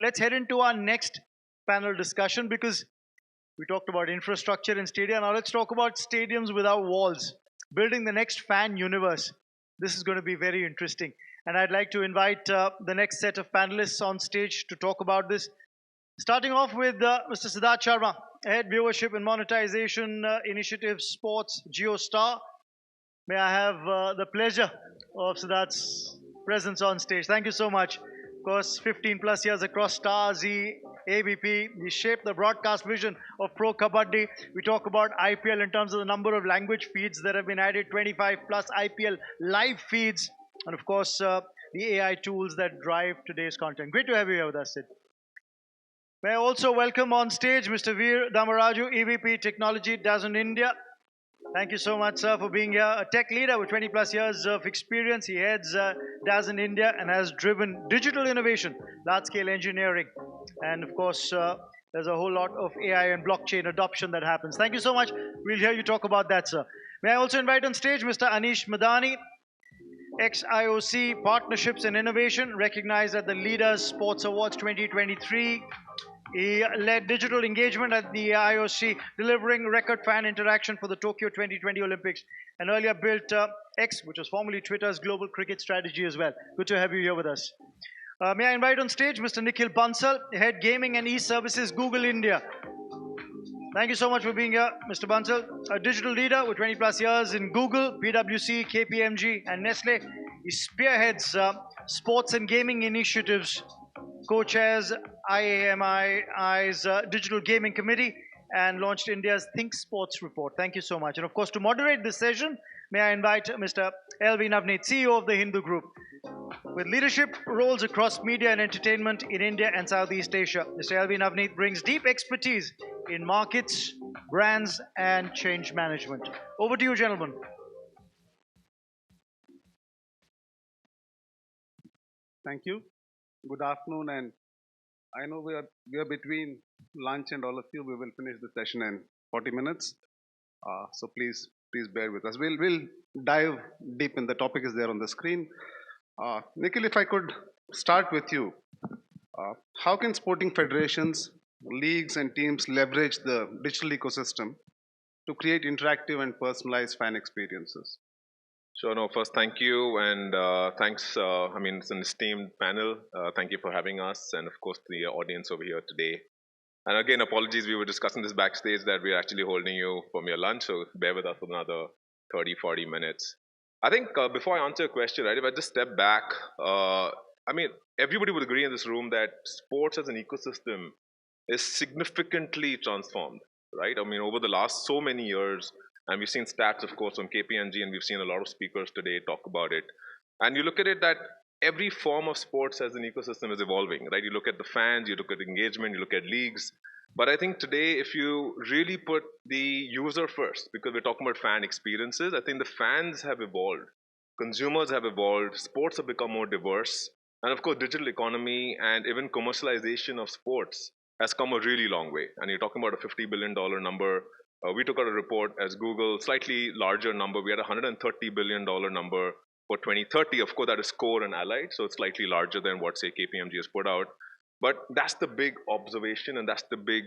let's head into our next panel discussion because we talked about infrastructure in stadia. Now let's talk about stadiums without walls, building the next fan universe. This is going to be very interesting. And I'd like to invite the next set of panelists on stage to talk about this. Starting off with Mr. Siddharth Sharma, Head Viewership and Monetization Initiative Sports GeoStar. May I have the pleasure of Siddharth's presence on stage. Thank you so much. Of course, 15 plus years across Star, Z, ABP. He shaped the broadcast vision of Pro Kabaddi. We talk about IPL in terms of the number of language feeds that have been added, 25 plus IPL live feeds, and of course, the AI tools that drive today's content. Great to have you here with us, Sid. May I also welcome on stage Mr. Veer Damaraju, EVP Technology, DAZN India. Thank you so much, sir, for being here. A tech leader with 20 plus years of experience. He heads DAZN India and has driven digital innovation, large-scale engineering. And of course, there's a whole lot of AI and blockchain adoption that happens. Thank you so much. We'll hear you talk about that, sir. May I also invite on stage Mr. Anish Madani, ex-IOC Partnerships and Innovation, recognized at the Leaders Sports Awards 2023. He led digital engagement at the IOC, delivering record fan interaction for the Tokyo 2020 Olympics, and earlier built X, which was formerly Twitter's global cricket strategy as well. Good to have you here with us. May I invite on stage Mr. Nikhil Bansal, Head Gaming and E-Services, Google India. Thank you so much for being here, Mr. Bansal. A digital leader with 20 plus years in Google, PwC, KPMG, and Nestle. He spearheads sports and gaming initiatives, co-chairs IAMI's Digital Gaming Committee, and launched India's Think Sports report. Thank you so much. And of course, to moderate this session, may I invite Mr. LV Navneet, CEO of the Hindu Group. With leadership roles across media and entertainment in India and Southeast Asia, Mr. LV Navneet brings deep expertise in markets, brands, and change management. Over to you, gentlemen. Thank you. Good afternoon, and I know we are between lunch and all of you. We will finish the session in 40 minutes. So please bear with us. We'll dive deep in. The topic is there on the screen. Nikhil, if I could start with you. How can sporting federations, leagues, and teams leverage the digital ecosystem to create interactive and personalized fan experiences? Sure. No, first, thank you. And thanks. It's an esteemed panel. Thank you for having us. And of course, the audience over here today. And again, apologies. We were discussing this backstage that we're actually holding you from your lunch. So bear with us for another 30, 40 minutes. I think before I answer your question, right, if I just step back, everybody would agree in this room that sports as an ecosystem is significantly transformed, right? Over the last so many years, and we've seen stats, of course, on KPMG, and we've seen a lot of speakers today talk about it. And you look at it that every form of sports as an ecosystem is evolving, right? You look at the fans, you look at engagement, you look at leagues. But I think today, if you really put the user first, because we're talking about fan experiences, I think the fans have evolved. Consumers have evolved. Sports have become more diverse. And of course, digital economy and even commercialization of sports has come a really long way. And you're talking about a $50 billion number. We took out a report as Google, slightly larger number. We had a $130 billion number for 2030. Of course, that is core and allied, so it's slightly larger than what, say, KPMG has put out. But that's the big observation, and that's the big,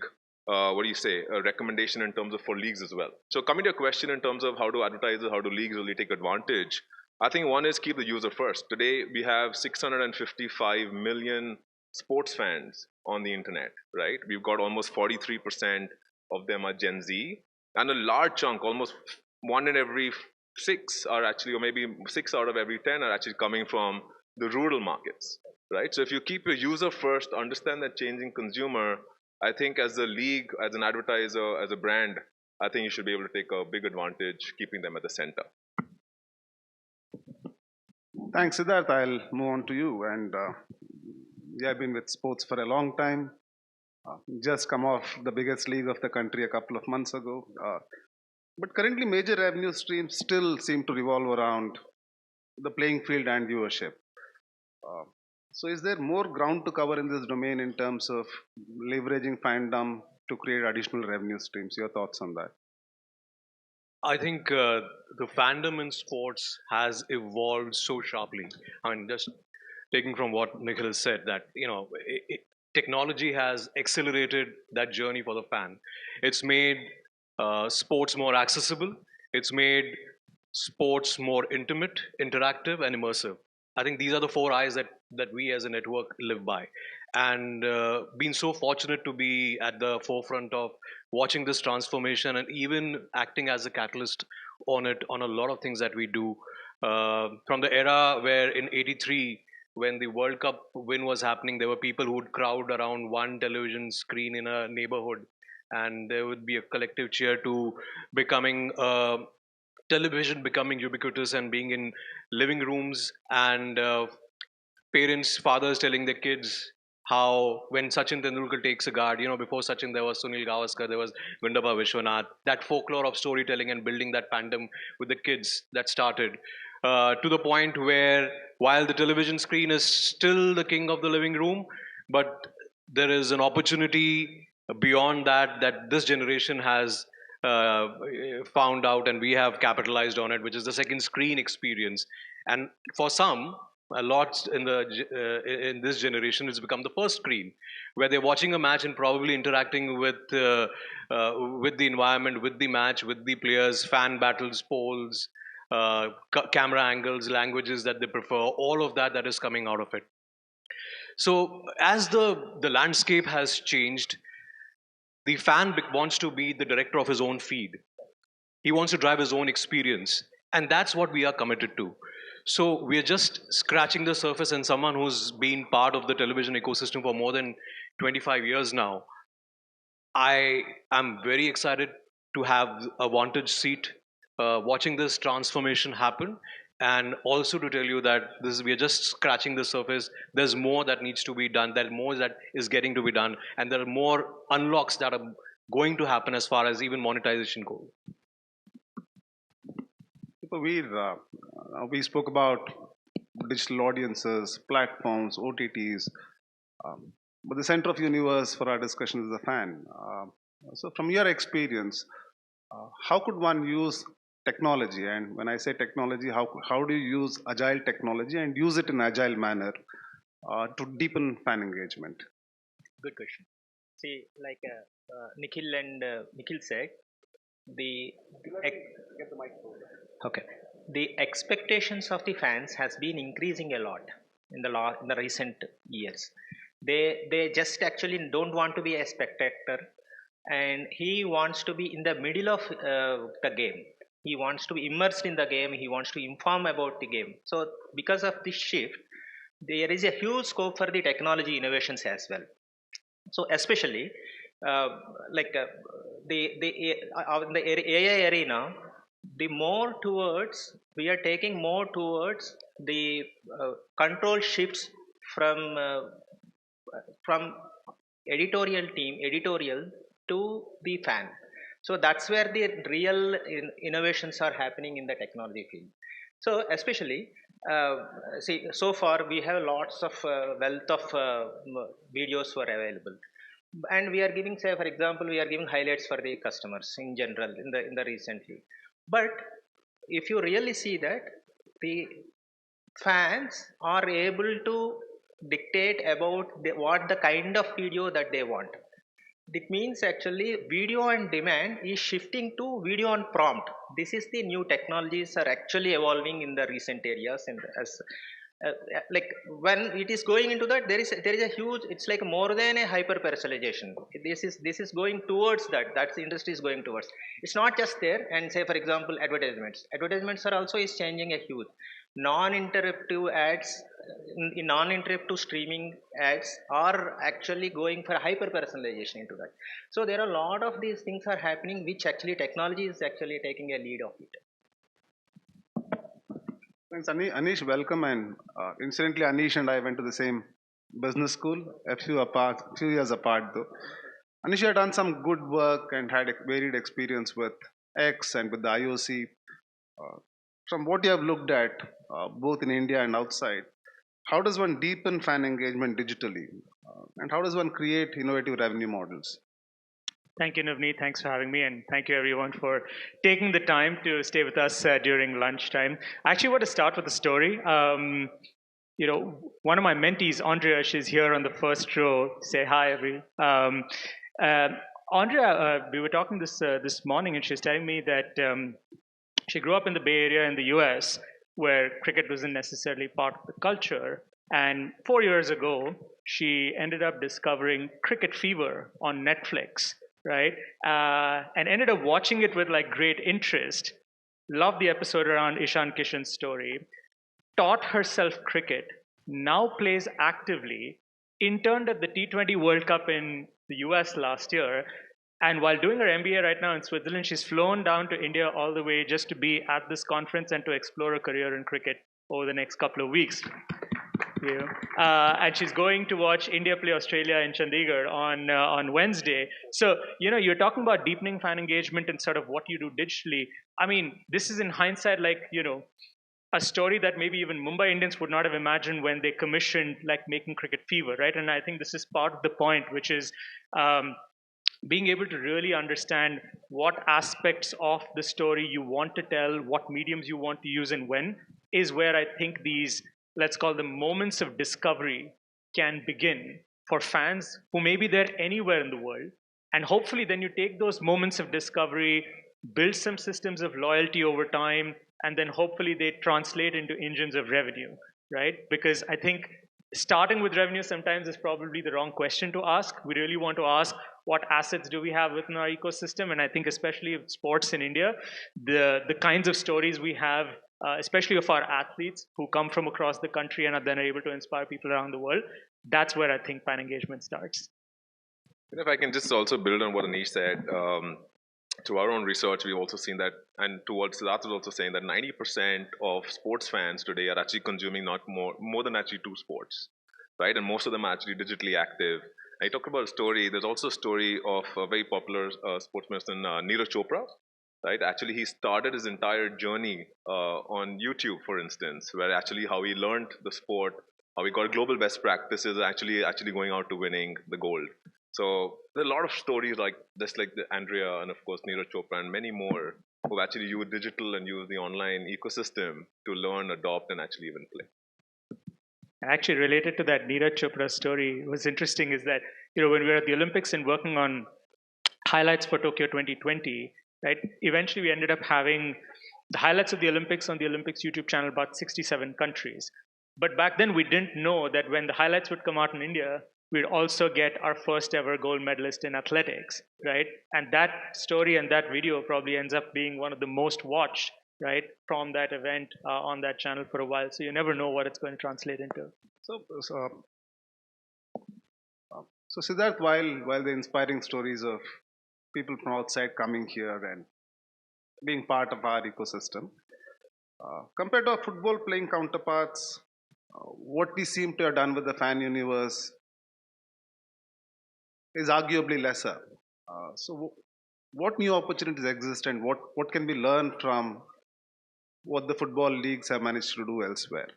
recommendation in terms of for leagues as well. So coming to your question in terms of how do advertisers, how do leagues really take advantage, I think one is keep the user first. Today, we have 655 million sports fans on the internet, right? We've got almost 43% of them are Gen Z, and a large chunk, almost 1 in every 6 are actually, or maybe 6 out of every 10 are actually coming from the rural markets, right? So if you keep your user first, understand that changing consumer, I think as a league, as an advertiser, as a brand, I think you should be able to take a big advantage keeping them at the center. Thanks, Siddharth. I'll move on to you. And I've been with sports for a long time. Just come off the biggest league of the country a couple of months ago. But currently, major revenue streams still seem to revolve around the playing field and viewership. So is there more ground to cover in this domain in terms of leveraging fandom to create additional revenue streams? Your thoughts on that? I think the fandom in sports has evolved so sharply. Just taking from what Nikhil said, that technology has accelerated that journey for the fan. It's made sports more accessible. It's made sports more intimate, interactive, and immersive. I think these are the four eyes that we as a network live by. And been so fortunate to be at the forefront of watching this transformation and even acting as a catalyst on it, on a lot of things that we do. From the era where in '83, when the World Cup win was happening, there were people who would crowd around one television screen in a neighborhood, and there would be a collective cheer to becoming television becoming ubiquitous and being in living rooms and parents, fathers telling their kids how when Sachin Tendulkar takes a guard, before Sachin there was Sunil Gavaskar, there was Gundaba Vishwanath, that folklore of storytelling and building that fandom with the kids that started. To the point where while the television screen is still the king of the living room, but there is an opportunity beyond that this generation has found out and we have capitalized on it, which is the second screen experience. And for some, a lot in this generation, it's become the first screen, where they're watching a match and probably interacting with the environment, with the match, with the players, fan battles, polls, camera angles, languages that they prefer, all of that is coming out of it. So as the landscape has changed, the fan wants to be the director of his own feed. He wants to drive his own experience. And that's what we are committed to. So we are just scratching the surface, and someone who's been part of the television ecosystem for more than 25 years now, I am very excited to have a vantage seat watching this transformation happen. And also to tell you that we are just scratching the surface. There's more that needs to be done. There's more that is getting to be done. And there are more unlocks that are going to happen as far as even monetization goes. We spoke about digital audiences, platforms, OTTs, but the center of universe for our discussion is the fan. So, from your experience, how could one use technology? And when I say technology, how do you use agile technology and use it in agile manner to deepen fan engagement? Good question. See, like Nikhil and Nikhil said, the okay, the expectations of the fans has been increasing a lot in the recent years. They just actually don't want to be a spectator, and he wants to be in the middle of the game. He wants to be immersed in the game. He wants to inform about the game. So because of this shift, there is a huge scope for the technology innovations as well. So especially uh, like the AI arena, the more towards we are taking more towards the control shifts from editorial to the fan. So that's where the real innovations are happening in the technology field. So especially uh, see, so far we have lots of wealth of videos were available, and we are giving, say for example, we are giving highlights for the customers in general in the recently. But if you really see that, the fans are able to dictate about what the kind of video that they want. It means actually video on demand is shifting to video on prompt. This is the new technologies are actually evolving in the recent areas, and as like when it is going into that, there is a huge, it's like more than a hyper personalization. This is going towards that's the industry is going towards. It's not just there. And say for example, advertisements are also is changing a huge non-interruptive ads. In non-interruptive streaming ads are actually going for hyper personalization into that. So there are a lot of these things are happening, which actually technology is actually taking a lead of it. Thanks, Anish. Welcome. And incidentally, Anish and I went to the same business school, few years apart though. Anish, you had done some good work and had a varied experience with X and with the IOC. Uh, from what you have looked at, both in India and outside, how does one deepen fan engagement digitally? And how does one create innovative revenue models? Thank you, Navneet. Thanks for having me, and thank you everyone for taking the time to stay with us during lunchtime. I actually want to start with a story. one of my mentees, Andrea, she's here on the first row. Say hi, every. Uh, Andrea, we were talking this morning, and she's telling me that she grew up in the Bay Area in the U.S., where cricket wasn't necessarily part of the culture. And 4 years ago, she ended up discovering Cricket Fever on Netflix, right? And ended up watching it with like great interest. Loved the episode around Ishan Kishan's story. Taught herself cricket. Now plays actively. Interned at the T20 World Cup in the US last year. And while doing her MBA right now in Switzerland, she's flown down to India all the way just to be at this conference and to explore a career in cricket over the next couple of weeks. Yeah. And she's going to watch India play Australia in Chandigarh on Wednesday. So, you're talking about deepening fan engagement and sort of what you do digitally. I mean, this is in hindsight, like, a story that maybe even Mumbai Indians would not have imagined when they commissioned like making Cricket Fever, right? And I think this is part of the point, which is being able to really understand what aspects of the story you want to tell, what mediums you want to use, and when, is where I think these, let's call them moments of discovery, can begin for fans who may be there anywhere in the world. And hopefully then you take those moments of discovery, build some systems of loyalty over time, and then hopefully they translate into engines of revenue, right? Because I think starting with revenue sometimes is probably the wrong question to ask. We really want to ask, what assets do we have within our ecosystem? And I think especially with sports in India, the kinds of stories we have, especially of our athletes who come from across the country and are then able to inspire people around the world, that's where I think fan engagement starts. If I can just also build on what Anish said, through our own research, we've also seen that, and towards Siddharth was also saying that 90% of sports fans today are actually consuming not more than actually two sports, right? And most of them are actually digitally active. I talked about a story. There's also a story of a very popular sportsperson, Neeraj Chopra, right? Actually, he started his entire journey on YouTube, for instance, where actually how he learned the sport, how he got global best practices, actually going out to winning the gold. So there are a lot of stories like just like the Andrea and of course Neeraj Chopra and many more who actually use digital and use the online ecosystem to learn, adopt, and actually even play. Actually, related to that Neeraj Chopra story, what's interesting is that when we were at the Olympics and working on highlights for Tokyo 2020, right? Eventually, we ended up having the highlights of the Olympics on the Olympics YouTube channel, about 67 countries. But back then, we didn't know that when the highlights would come out in India, we'd also get our first ever gold medalist in athletics, right? And that story and that video probably ends up being one of the most watched, right, from that event on that channel for a while. So you never know what it's going to translate into. So Siddharth, while the inspiring stories of people from outside coming here and being part of our ecosystem, compared to our football playing counterparts, what we seem to have done with the fan universe is arguably lesser. So what new opportunities exist and what can be learned from what the football leagues have managed to do elsewhere?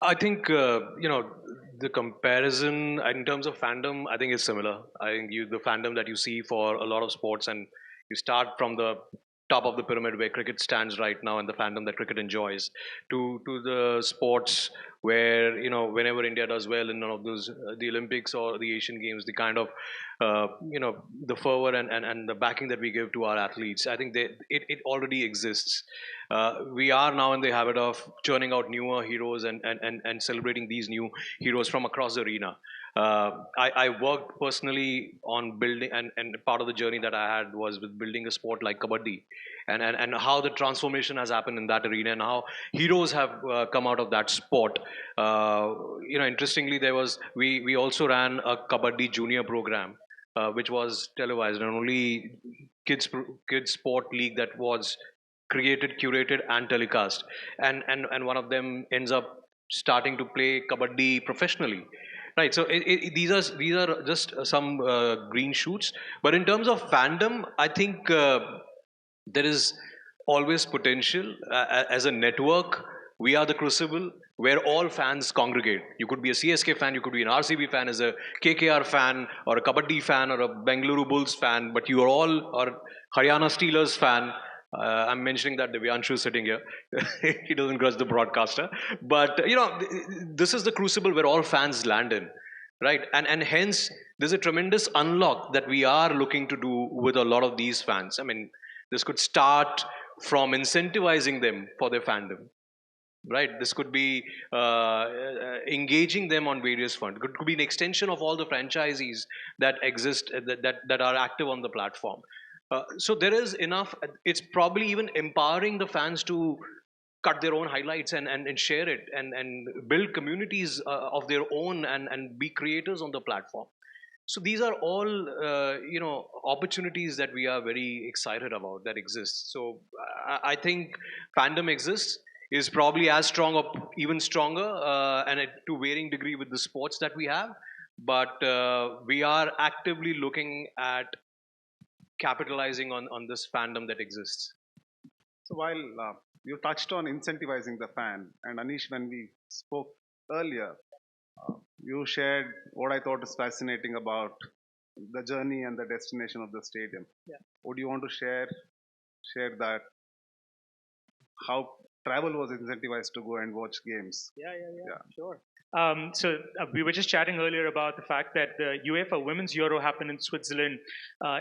I think the comparison in terms of fandom, I think is similar. I think the fandom that you see for a lot of sports, and you start from the top of the pyramid where cricket stands right now, and the fandom that cricket enjoys, to the sports where whenever India does well in one of those the Olympics or the Asian Games, the kind of the fervor and the backing that we give to our athletes, I think it already exists. We are now in the habit of churning out newer heroes and celebrating these new heroes from across the arena. I worked personally on building, and part of the journey that I had was with building a sport like kabaddi, and how the transformation has happened in that arena, and how heroes have come out of that sport. Interestingly, we also ran a kabaddi junior program, which was televised, and only kids sport league that was created, curated, and telecast, and one of them ends up starting to play kabaddi professionally. Right. So these are just some green shoots. But in terms of fandom, I think there is always potential. As a network, we are the crucible where all fans congregate. You could be a CSK fan, you could be an RCB fan, as a KKR fan, or a Kabaddi fan, or a Bengaluru Bulls fan, but you are all, or Haryana Steelers fan. I'm mentioning that Divyanshu is sitting here. He doesn't grudge the broadcaster. But, this is the crucible where all fans land in, right? And hence, there's a tremendous unlock that we are looking to do with a lot of these fans. I mean, this could start from incentivizing them for their fandom, right? This could be engaging them on various fronts. Could be an extension of all the franchisees that exist, that are active on the platform. So there is enough. It's probably even empowering the fans to cut their own highlights and share it, and build communities of their own, and be creators on the platform. So these are all opportunities that we are very excited about that exist. So I think fandom exists, is probably as strong or even stronger, to varying degree with the sports that we have. But we are actively looking at capitalizing on this fandom that exists. So while you touched on incentivizing the fan, and Anish, when we spoke earlier, you shared what I thought is fascinating about the journey and the destination of the stadium. Yeah. Would you want to share that how travel was incentivized to go and watch games? Yeah, sure. So we were just chatting earlier about the fact that the UEFA Women's Euro happened in Switzerland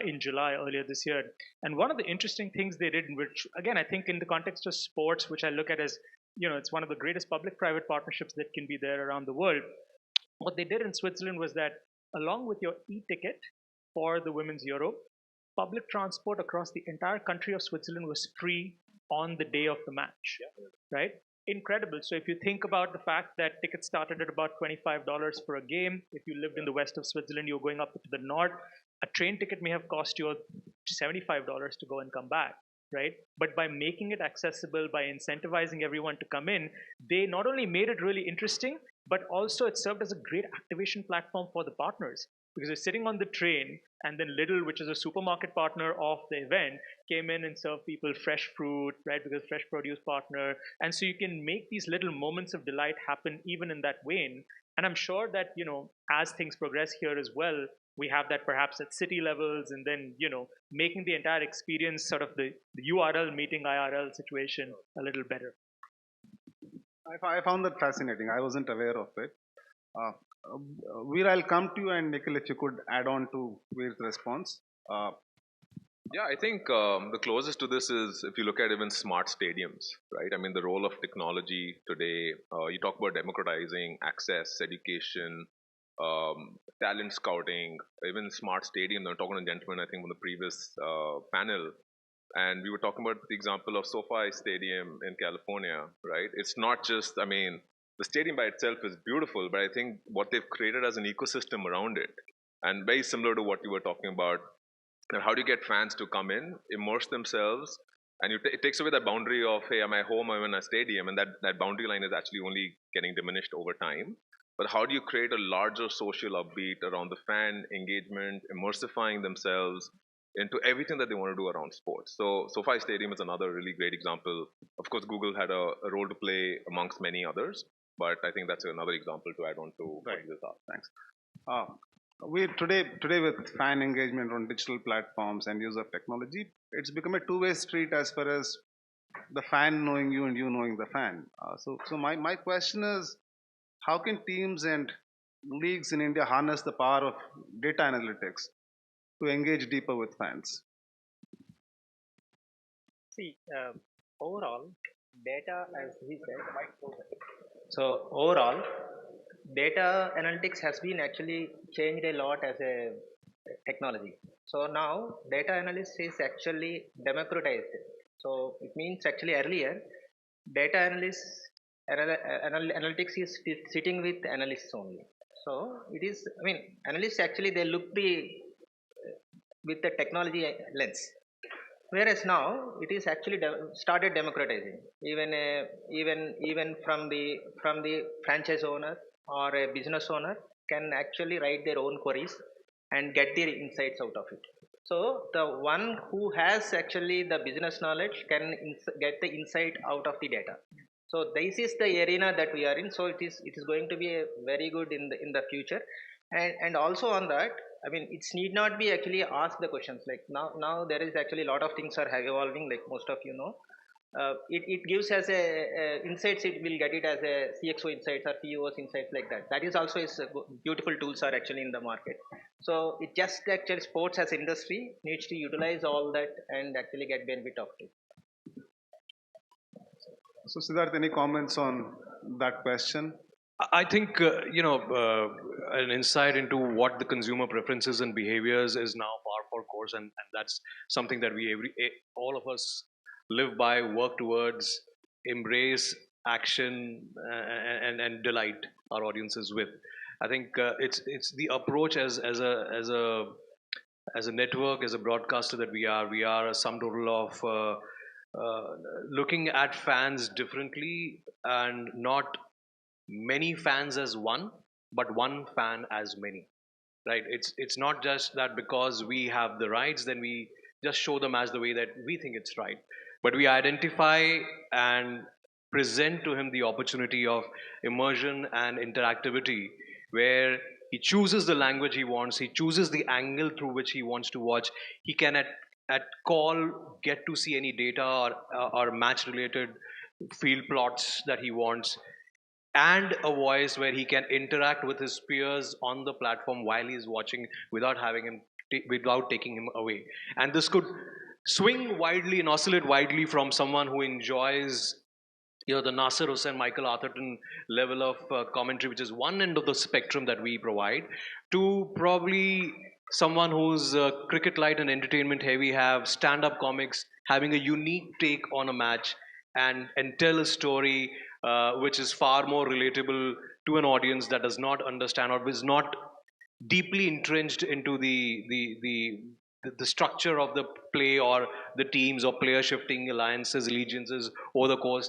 in July earlier this year. And one of the interesting things they did, which again, I think in the context of sports, which I look at as, it's one of the greatest public-private partnerships that can be there around the world. What they did in Switzerland was that along with your e-ticket for the Women's Euro, public transport across the entire country of Switzerland was free on the day of the match, right? Incredible. So if you think about the fact that tickets started at about $25 for a game, if you lived in the west of Switzerland, you're going up to the north, a train ticket may have cost you $75 to go and come back, right? But by making it accessible, by incentivizing everyone to come in, they not only made it really interesting, but also it served as a great activation platform for the partners. Because you're sitting on the train, and then Lidl, which is a supermarket partner of the event, came in and served people fresh fruit, right? Because fresh produce partner. And so you can make these little moments of delight happen even in that vein. And I'm sure that, as things progress here as well, we have that perhaps at city levels, and then, making the entire experience sort of the URL meeting IRL situation a little better. I found that fascinating. I wasn't aware of it. Veer, I'll come to you, and Nikhil, if you could add on to Veer's response. Yeah, I think the closest to this is if you look at even smart stadiums, right? I mean, the role of technology today, you talk about democratizing access, education, talent scouting, even smart stadiums. I'm talking to a gentleman, I think, on the previous panel, and we were talking about the example of SoFi Stadium in California, right? It's not just, I mean, the stadium by itself is beautiful, but I think what they've created as an ecosystem around it, and very similar to what you were talking about, and how do you get fans to come in, immerse themselves, and it takes away that boundary of, hey, am I home, I'm in a stadium, and that boundary line is actually only getting diminished over time. But how do you create a larger social upbeat around the fan engagement, immersifying themselves into everything that they want to do around sports? So SoFi Stadium is another really great example. Of course, Google had a role to play amongst many others, but I think that's another example to add on to what you just asked. Thanks. We today with fan engagement on digital platforms and use of technology, it's become a two-way street as far as the fan knowing you and you knowing the fan. So my question is, how can teams and leagues in India harness the power of data analytics to engage deeper with fans? See, overall, data, as he said, so overall, data analytics has been actually changed a lot as a technology. So now data analysis is actually democratized. So it means actually earlier, data analytics is sitting with analysts only. So it is, I mean, analysts actually they look with the technology lens. Whereas now it is actually started democratizing. Even from the franchise owner or a business owner can actually write their own queries and get their insights out of it. So the one who has actually the business knowledge can get the insight out of the data. So this is the arena that we are in. So it is going to be a very good in the future, and also on that, I mean, it's need not be actually ask the questions. Like now there is actually a lot of things are evolving. Like most of you know, it gives as a insights. It will get it as a CXO insights or POS insights like that. That is also is beautiful tools are actually in the market. So it just actually sports as industry needs to utilize all that and actually get benefit of it. So Siddharth, any comments on that question? I think an insight into what the consumer preferences and behaviors is now par for course, and that's something that all of us live by, work towards, embrace, action, and delight our audiences with. I think it's the approach as a network, as a broadcaster that we are. We are a sum total of looking at fans differently and not many fans as one, but one fan as many. Right? It's not just that because we have the rights, then we just show them as the way that we think it's right. But we identify and present to him the opportunity of immersion and interactivity where he chooses the language he wants, he chooses the angle through which he wants to watch. He can at call get to see any data or match related field plots that he wants, and a voice where he can interact with his peers on the platform while he's watching without having him without taking him away. And this could swing widely and oscillate widely from someone who enjoys the Nasser Hussain, Michael Atherton level of commentary, which is one end of the spectrum that we provide, to probably someone who's cricket light and entertainment heavy, have stand-up comics, having a unique take on a match, and tell a story which is far more relatable to an audience that does not understand or is not deeply entrenched into the structure of the play or the teams or player shifting alliances, allegiances over the course.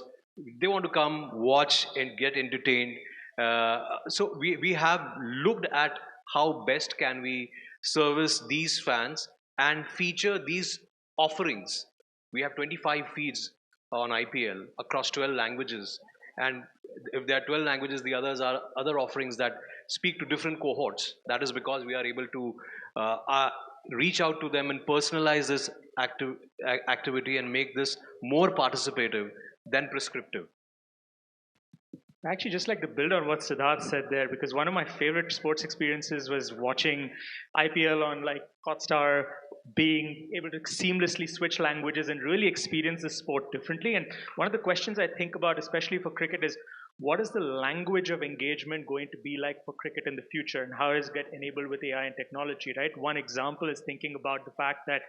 They want to come, watch, and get entertained. So we have looked at how best can we service these fans and feature these offerings. We have 25 feeds on IPL across 12 languages, and if there are 12 languages, the others are other offerings that speak to different cohorts. That is because we are able to uh, uh, reach out to them and personalize this activity and make this more participative than prescriptive. Actually, just like to build on what Siddharth said there, because one of my favorite sports experiences was watching IPL on like Hotstar, being able to seamlessly switch languages and really experience the sport differently. And one of the questions I think about, especially for cricket, is what is the language of engagement going to be like for cricket in the future, and how does it get enabled with AI and technology, right? One example is thinking about the fact that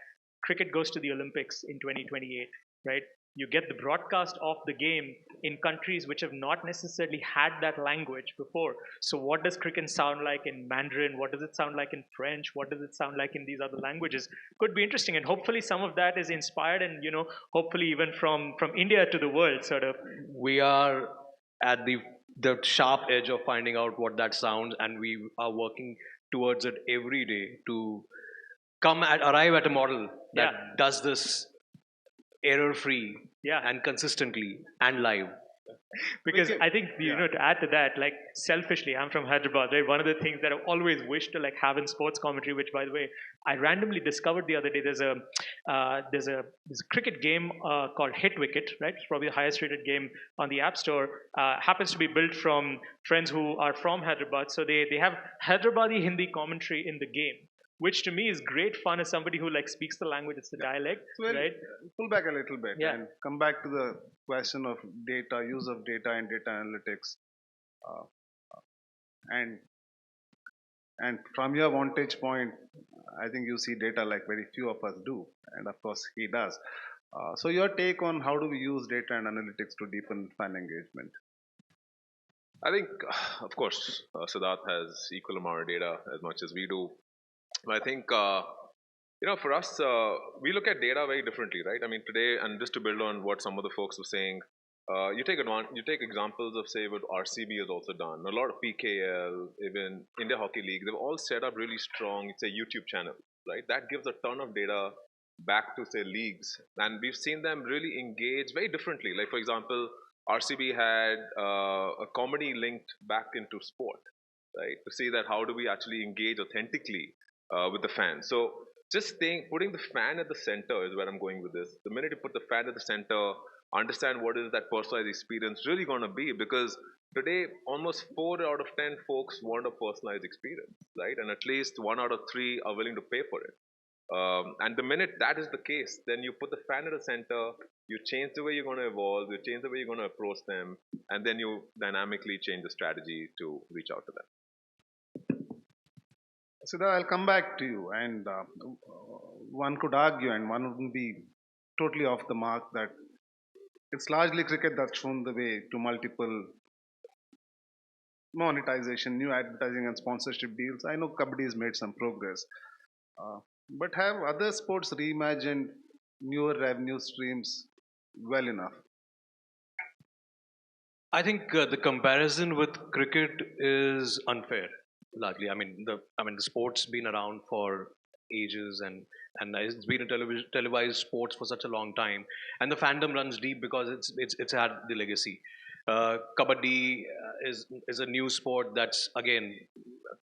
cricket goes to the Olympics in 2028, right? You get the broadcast of the game in countries which have not necessarily had that language before. So, what does cricket sound like in Mandarin? What does it sound like in French? What does it sound like in these other languages? Could be interesting, and hopefully, some of that is inspired, and hopefully, even from India to the world, sort of. We are at the sharp edge of finding out what that sounds, and we are working towards it every day to arrive at a model that Yeah. does this error free Yeah. and consistently and live. Because Okay. I think to add to that, like selfishly, I'm from Hyderabad, right? One of the things that I've always wished to like have in sports commentary, which by the way I randomly discovered the other day, there's a cricket game called Hit Wicket, right? It's probably the highest rated game on the App Store. Happens to be built from friends who are from Hyderabad, so they have Hyderabadi Hindi commentary in the game, which to me is great fun as somebody who like speaks the language. It's the dialect, So we'll right? pull back a little bit Yeah. and come back to the question of data, use of data and data analytics. Uh, and from your vantage point, I think you see data like very few of us do, and of course he does. So your take on how do we use data and analytics to deepen fan engagement? I think, of course, Siddharth has equal amount of data as much as we do. But I think, for us, we look at data very differently, right? I mean, today, and just to build on what some of the folks were saying, you take examples of, say, what RCB has also done. A lot of PKL, even India Hockey League, they've all set up really strong, it's a YouTube channel, right? That gives a ton of data back to, say, leagues. And we've seen them really engage very differently. Like, for example, RCB had a comedy linked back into sport, right? To see that how do we actually engage authentically with the fan. So just putting the fan at the center is where I'm going with this. The minute you put the fan at the center, understand what is that personalized experience really going to be, because today almost 4 out of 10 folks want a personalized experience, right? And at least 1 out of 3 are willing to pay for it. And the minute that is the case, then you put the fan at the center, you change the way you're going to evolve, you change the way you're going to approach them, and then you dynamically change the strategy to reach out to them. Siddha, I'll come back to you. And one could argue, and one wouldn't be totally off the mark, that it's largely cricket that's shown the way to multiple monetization, new advertising and sponsorship deals. I know Kabaddi has made some progress. But have other sports reimagined newer revenue streams well enough? I think the comparison with cricket is unfair. Largely, the sport's been around for ages, and it's been a televised sports for such a long time, and the fandom runs deep because it's had the legacy. Kabaddi is a new sport that's again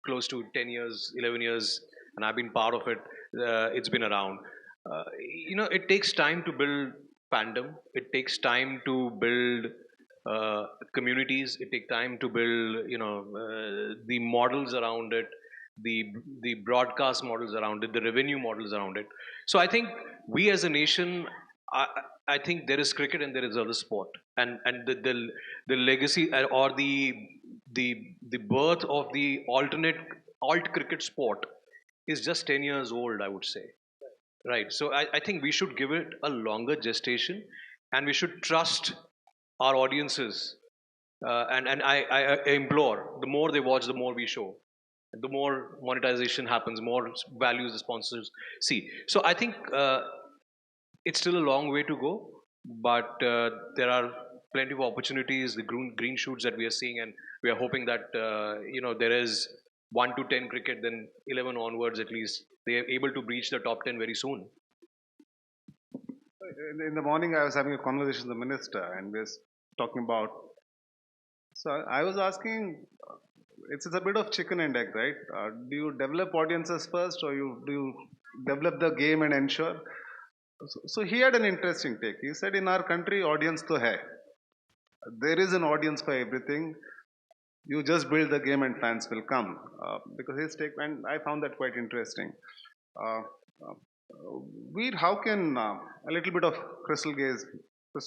close to 10 years, 11 years, and I've been part of it. It's been around. It takes time to build fandom. It takes time to build communities. It takes time to build, the models around it, the broadcast models around it, the revenue models around it. So I think we as a nation, I think there is cricket and there is other sport, and the legacy or the birth of the alt cricket sport is just 10 years old, I would say. Right. So I think we should give it a longer gestation, and we should trust our audiences. And I implore, the more they watch, the more we show. The more monetization happens, more values the sponsors see. So I think it's still a long way to go, but there are plenty of opportunities, the green shoots that we are seeing, and we are hoping that there is 1 to 10 cricket, then 11 onwards at least. They are able to breach the top 10 very soon. In the morning, I was having a conversation with the minister, and we were talking about. So I was asking, it's a bit of chicken and egg, right? Do you develop audiences first, or do you develop the game and ensure? So he had an interesting take. He said, in our country, audience to hai. There is an audience for everything. You just build the game and fans will come. Because his take, and I found that quite interesting. Veer, how can a little bit of crystal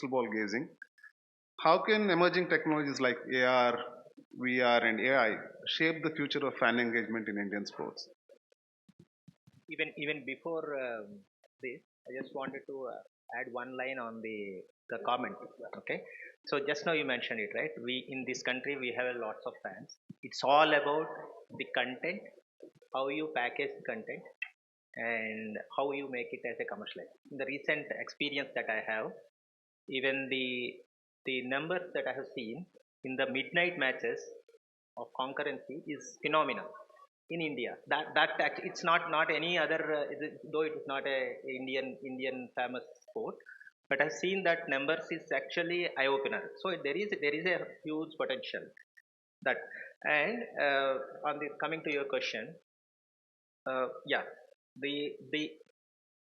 ball gazing, how can emerging technologies like AR, VR, and AI shape the future of fan engagement in Indian sports? Even before this, I just wanted to add one line on the comment. Okay, so just now you mentioned it, right? We in this country we have lots of fans. It's all about the content, how you package the content, and how you make it as a commercialized. In the recent experience that I have, even the numbers that I have seen in the midnight matches of concurrency is phenomenal in India. It's not any other, though it is not a Indian famous sport, but I've seen that numbers is actually eye opener. So there is a huge potential. That and coming to your question, yeah, the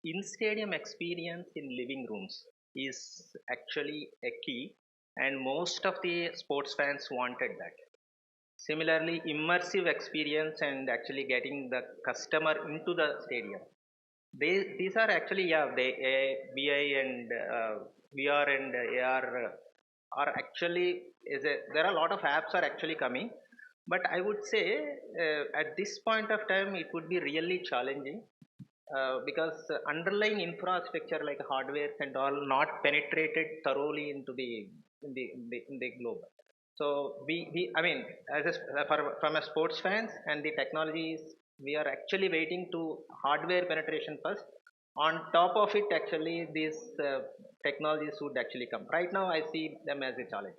in stadium experience in living rooms is actually a key, and most of the sports fans wanted that. Similarly, immersive experience and actually getting the customer into the stadium. These are actually, yeah, the VI and VR and AR are actually there are a lot of apps are actually coming, but I would say at this point of time it would be really challenging because underlying infrastructure like hardware and all not penetrated thoroughly into the globe. So I mean, from a sports fans and the technologies, we are actually waiting to hardware penetration first. On top of it, actually, these technologies would actually come. Right now, I see them as a challenge.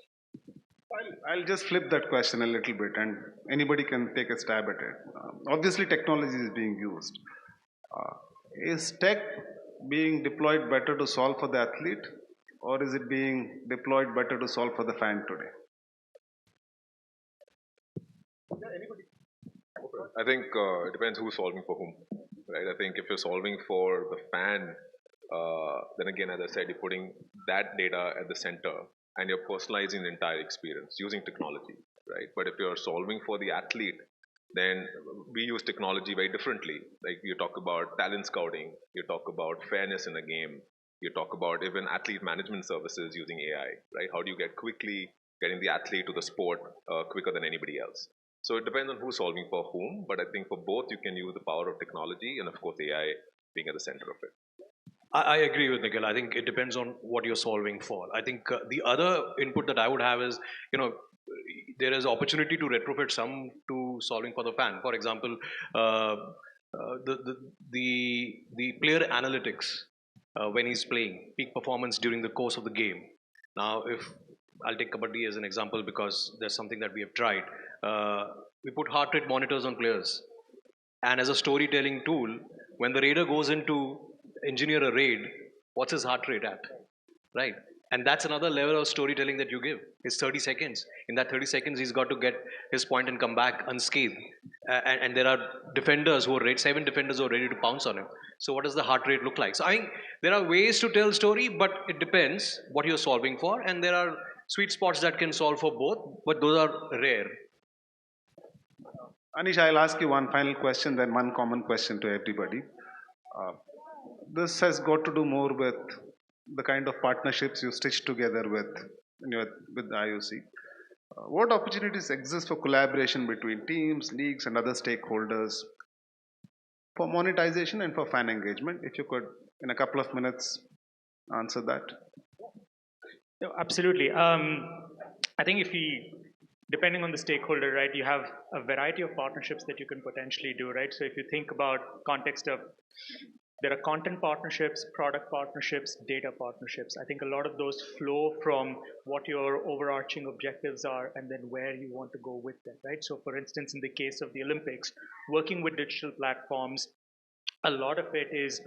I'll just flip that question a little bit, and anybody can take a stab at it. Obviously, technology is being used. Is tech being deployed better to solve for the athlete, or is it being deployed better to solve for the fan today? I think it depends who's solving for whom, right? I think if you're solving for the fan, then again, as I said, you're putting that data at the center and you're personalizing the entire experience using technology, right? But if you're solving for the athlete, then we use technology very differently. Like you talk about talent scouting, you talk about fairness in a game, you talk about even athlete management services using AI, right? How do you get quickly getting the athlete to the sport quicker than anybody else? So it depends on who's solving for whom, but I think for both you can use the power of technology and of course AI being at the center of it. I agree with Nikhil. I think it depends on what you're solving for. I think the other input that I would have is, you know, there is opportunity to retrofit some to solving for the fan. For example, the player analytics when he's playing, peak performance during the course of the game. Now, if I'll take Kabaddi as an example because there's something that we have tried. We put heart rate monitors on players, and as a storytelling tool, when the raider goes in to engineer a raid, what's his heart rate at? Right? And that's another level of storytelling that you give. It's 30 seconds. In that 30 seconds, he's got to get his point and come back unscathed. And there are defenders who are ready, 7 defenders who are ready to pounce on him. So, what does the heart rate look like? So, I think there are ways to tell story, but it depends what you're solving for. And there are sweet spots that can solve for both, but those are rare. Anish, I'll ask you one final question, then one common question to everybody. Uh, this has got to do more with the kind of partnerships you stitch together with the IOC. What opportunities exist for collaboration between teams, leagues, and other stakeholders for monetization and for fan engagement? If you could, in a couple of minutes, answer that. No, absolutely. I think if we, depending on the stakeholder, right, you have a variety of partnerships that you can potentially do, right? So if you think about context of, there are content partnerships, product partnerships, data partnerships. I think a lot of those flow from what your overarching objectives are and then where you want to go with them, right? So for instance, in the case of the Olympics, working with digital platforms, a lot of it is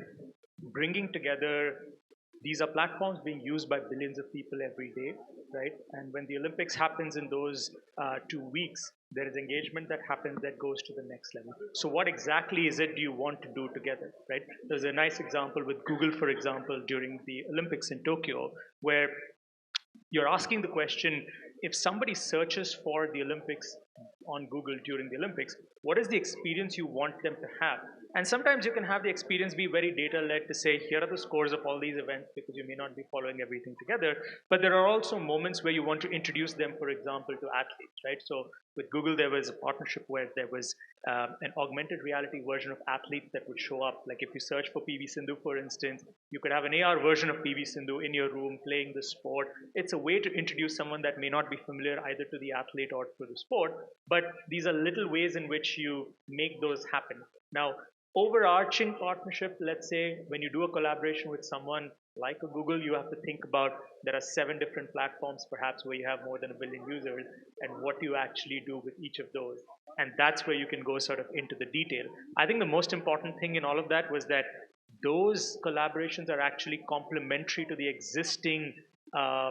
bringing together, these are platforms being used by billions of people every day, right? And when the Olympics happens in those 2 weeks, there is engagement that happens that goes to the next level. So what exactly is it do you want to do together, right? There's a nice example with Google, for example, during the Olympics in Tokyo, where you're asking the question, if somebody searches for the Olympics on Google during the Olympics, what is the experience you want them to have? And sometimes you can have the experience be very data-led to say, here are the scores of all these events because you may not be following everything together. But there are also moments where you want to introduce them, for example, to athletes, right? So with Google, there was a partnership where there was an augmented reality version of athletes that would show up. Like if you search for PV Sindhu, for instance, you could have an AR version of PV Sindhu in your room playing the sport. It's a way to introduce someone that may not be familiar either to the athlete or to the sport. But these are little ways in which you make those happen. Now, overarching partnership, let's say when you do a collaboration with someone like a Google, you have to think about there are 7 different platforms perhaps where you have more than 1 billion users and what you actually do with each of those. And that's where you can go sort of into the detail. I think the most important thing in all of that was that those collaborations are actually complementary to the existing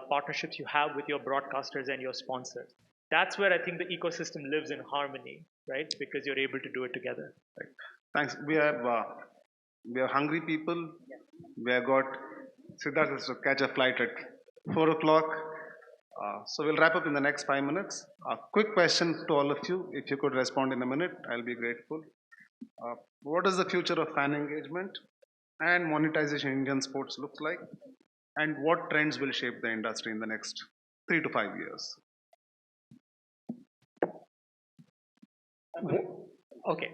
partnerships you have with your broadcasters and your sponsors. That's where I think the ecosystem lives in harmony, right? Because you're able to do it together. Right. Thanks. We have hungry people. We have got Siddharth has to catch a flight at 4 o'clock. So we'll wrap up in the next 5 minutes. A quick question to all of you. If you could respond in a minute, I'll be grateful. What does the future of fan engagement and monetization in Indian sports looks like? And what trends will shape the industry in the next 3 to 5 years? Okay.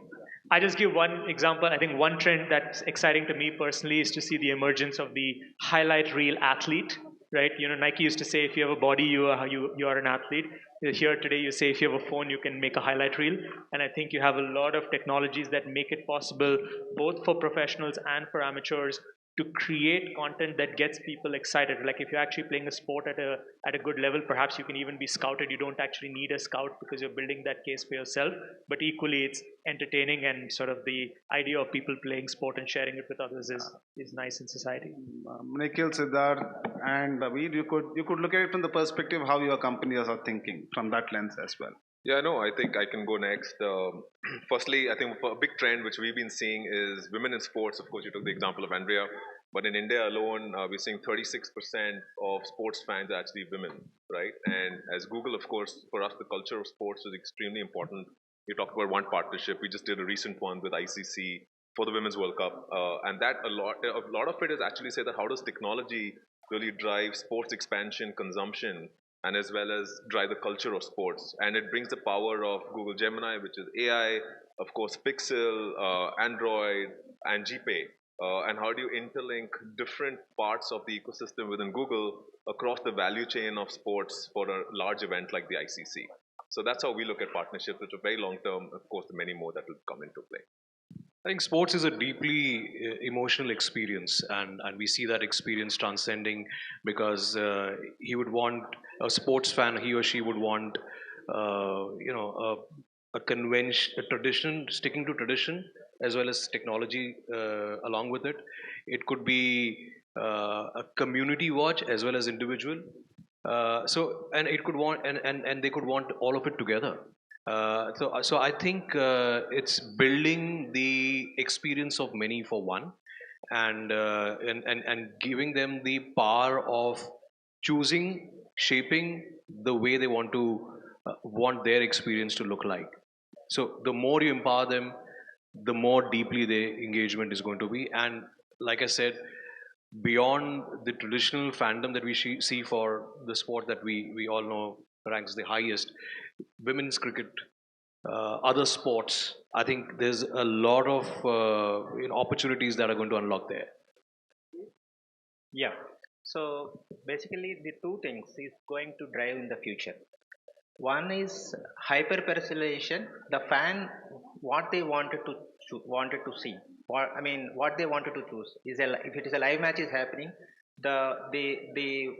I just give one example. I think one trend that's exciting to me personally is to see the emergence of the highlight reel athlete, right? You know, Nike used to say if you have a body, you are an athlete. Here today, you say if you have a phone, you can make a highlight reel. And I think you have a lot of technologies that make it possible both for professionals and for amateurs to create content that gets people excited. Like if you're actually playing a sport at a good level, perhaps you can even be scouted. You don't actually need a scout because you're building that case for yourself. But equally, it's entertaining, and sort of the idea of people playing sport and sharing it with others is nice in society. Nikhil, Siddharth, and David, you could look at it from the perspective of how your companies are thinking from that lens as well. Yeah, no, I think I can go next. Firstly, I think a big trend which we've been seeing is women in sports. Of course, you took the example of Andrea, but in India alone, we're seeing 36% of sports fans are actually women, right? And as Google, of course, for us, the culture of sports is extremely important. We talked about one partnership. We just did a recent one with ICC for the Women's World Cup, and that a lot of it is actually say that how does technology really drive sports expansion, consumption, and as well as drive the culture of sports. And it brings the power of Google Gemini, which is AI, of course, Pixel, Android, and GPay. And how do you interlink different parts of the ecosystem within Google across the value chain of sports for a large event like the ICC? So that's how we look at partnerships, which are very long term. Of course, many more that will come into play. I think sports is a deeply emotional experience, and we see that experience transcending because he would want a sports fan, he or she would want, a convention, a tradition, sticking to tradition as well as technology along with it. It could be a community watch as well as individual. And it could want, and they could want all of it together. So I think it's building the experience of many for one, and giving them the power of choosing, shaping the way they want their experience to look like. So the more you empower them, the more deeply their engagement is going to be. And like I said, beyond the traditional fandom that we see for the sport that we all know ranks the highest, women's cricket, other sports, I think there's a lot of opportunities that are going to unlock there. Yeah. So basically, the two things is going to drive in the future. One is hyper personalization. The fan, what they wanted to see. What they wanted to choose is if it is a live match is happening, the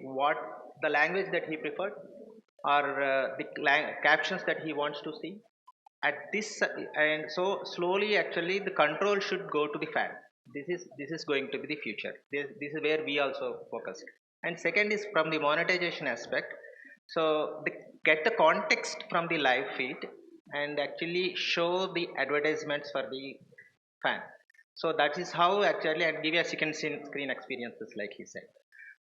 what the language that he preferred, or captions that he wants to see. At this, and so slowly, actually, the control should go to the fan. This is going to be the future. This is where we also focus. And second is from the monetization aspect. So get the context from the live feed and actually show the advertisements for the fan. So that is how actually I'll give you a second screen experiences like he said.